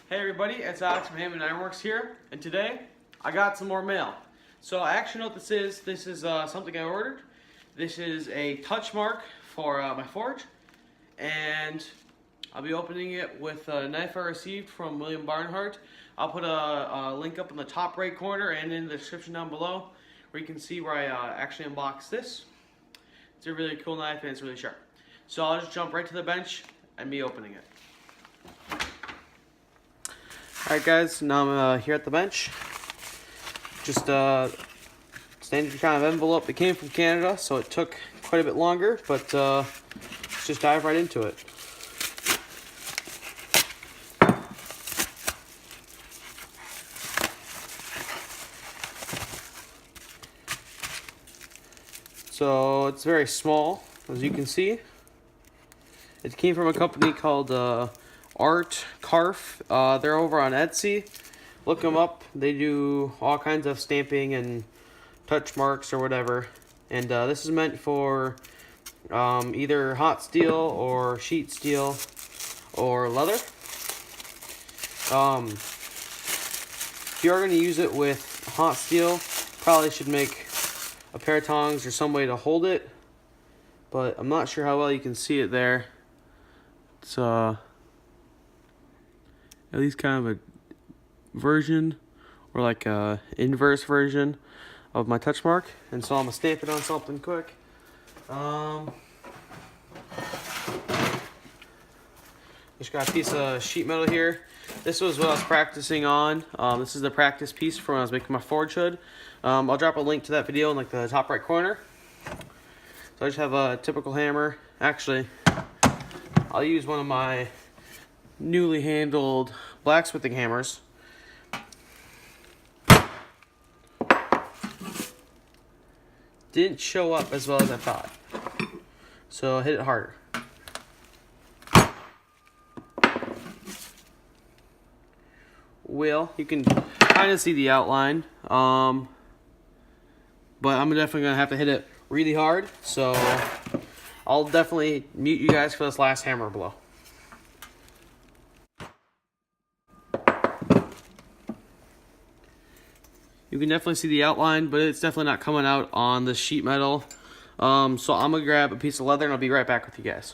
Hey everybody, it's Alex from Hannemann Ironworks here, and today I got some more mail. So I actually know what this is. This is something I ordered. This is a touch mark for my forge, and I'll be opening it with a knife I received from William Barnhart. I'll put a link up in the top right corner and in the description down below where you can see where I actually unboxed this. It's a really cool knife and it's really sharp. So I'll just jump right to the bench and be opening it. Alright guys, now I'm here at the bench. Just standard kind of envelope. It came from Canada, so it took quite a bit longer, but let's just dive right into it. So it's very small, as you can see. It came from a company called ArtCarf. They're over on Etsy. Look them up. They do all kinds of stamping and touch marks or whatever. And this is meant for either hot steel or sheet steel or leather. If you are going to use it with hot steel, probably should make a pair of tongs or some way to hold it. But I'm not sure how well you can see it there. It's at least kind of a version or like a inverse version of my touch mark, and so I'm gonna stamp it on something quick. Just got a piece of sheet metal here. This was what I was practicing on. This is the practice piece for when I was making my forge hood. I'll drop a link to that video in like the top right corner. So I just have a typical hammer. Actually, I'll use one of my newly handled blacksmithing hammers. Didn't show up as well as I thought, so I hit it harder. Well, you can kind of see the outline, but I'm definitely gonna have to hit it really hard, so I'll definitely mute you guys for this last hammer blow. You can definitely see the outline, but it's definitely not coming out on the sheet metal. So I'm gonna grab a piece of leather and I'll be right back with you guys.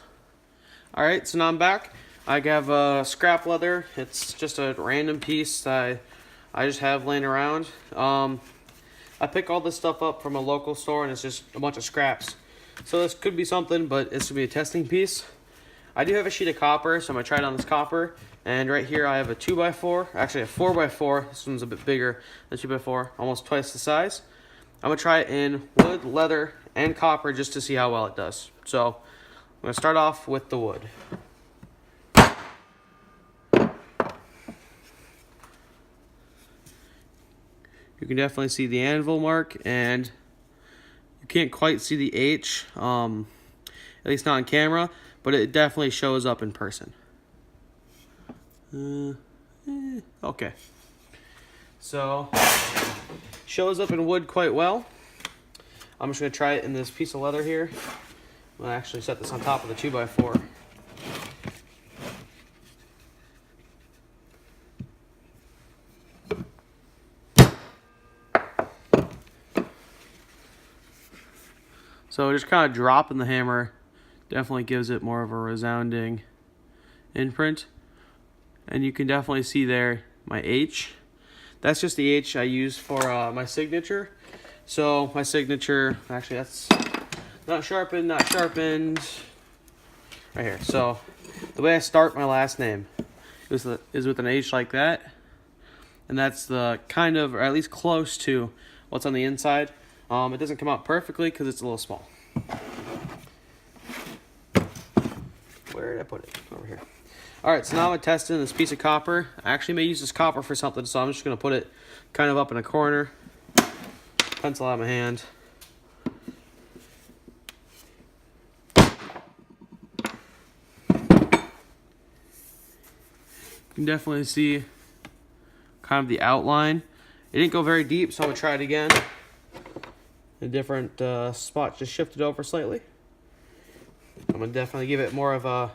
Alright, so now I'm back. I have scrap leather. It's just a random piece that I just have laying around. I pick all this stuff up from a local store and it's just a bunch of scraps. So this could be something, but it's gonna be a testing piece. I do have a sheet of copper, so I'm gonna try it on this copper. And right here I have a 2x4, actually a 4x4. This one's a bit bigger than 2x4, almost twice the size. I'm gonna try it in wood, leather, and copper just to see how well it does. So I'm gonna start off with the wood. You can definitely see the anvil mark, and you can't quite see the H, at least not on camera, but it definitely shows up in person. Okay. So, shows up in wood quite well. I'm just going to try it in this piece of leather here. I'm going to actually set this on top of the 2x4. So just kind of dropping the hammer definitely gives it more of a resounding imprint. And you can definitely see there my H. That's just the H I use for my signature. So my signature, actually that's not sharpened. Right here. So the way I start my last name is with an H like that. And that's the kind of, or at least close to what's on the inside. It doesn't come out perfectly because it's a little small. Where did I put it? Over here. Alright, so now I'm going to test in this piece of copper. I actually may use this copper for something, so I'm just going to put it kind of up in a corner. Pencil out of my hand. You can definitely see kind of the outline. It didn't go very deep, so I'm going to try it again. A different spot just shifted over slightly. I'm going to definitely give it more of a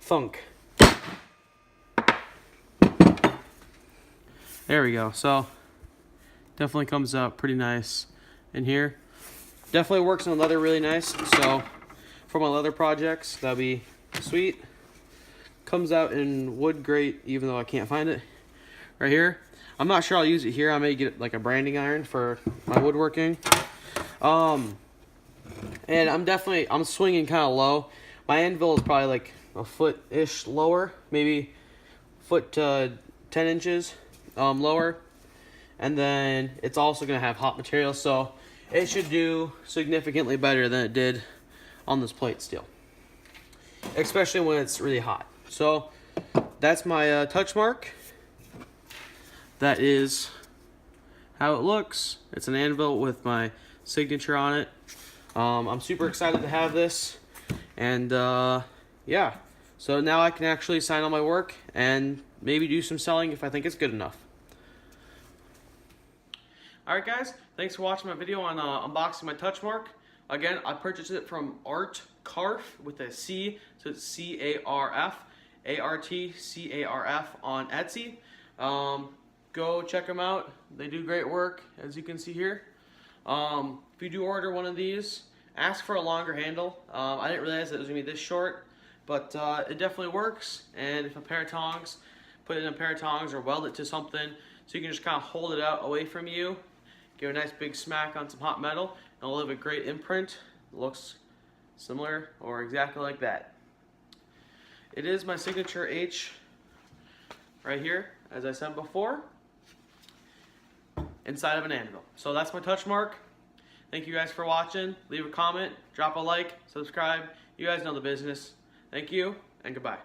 thunk. There we go. So definitely comes out pretty nice in here. Definitely works on leather really nice. So for my leather projects, that'd be sweet. Comes out in wood great, even though I can't find it right here. I'm not sure I'll use it here. I may get like a branding iron for my woodworking. And I'm swinging kind of low. My anvil is probably like a foot-ish lower, maybe foot to 10 inches lower. And then it's also gonna have hot material, so it should do significantly better than it did on this plate steel, especially when it's really hot. So that's my touch mark. That is how it looks. It's an anvil with my signature on it. I'm super excited to have this, and yeah, so now I can actually sign on my work and maybe do some selling if I think it's good enough. Alright guys, thanks for watching my video on unboxing my touch mark. Again, I purchased it from ArtCarf with a C, so it's C-A-R-F, A-R-T-C-A-R-F on Etsy. Go check them out. They do great work, as you can see here. If you do order one of these, ask for a longer handle. I didn't realize it was going to be this short, but it definitely works. And if a pair of tongs, put it in a pair of tongs or weld it to something so you can just kind of hold it out away from you. Give a nice big smack on some hot metal, and it'll leave a great imprint. It looks similar or exactly like that. It is my signature H right here, as I said before, inside of an anvil. So that's my touch mark. Thank you guys for watching. Leave a comment, drop a like, subscribe. You guys know the business. Thank you, and goodbye.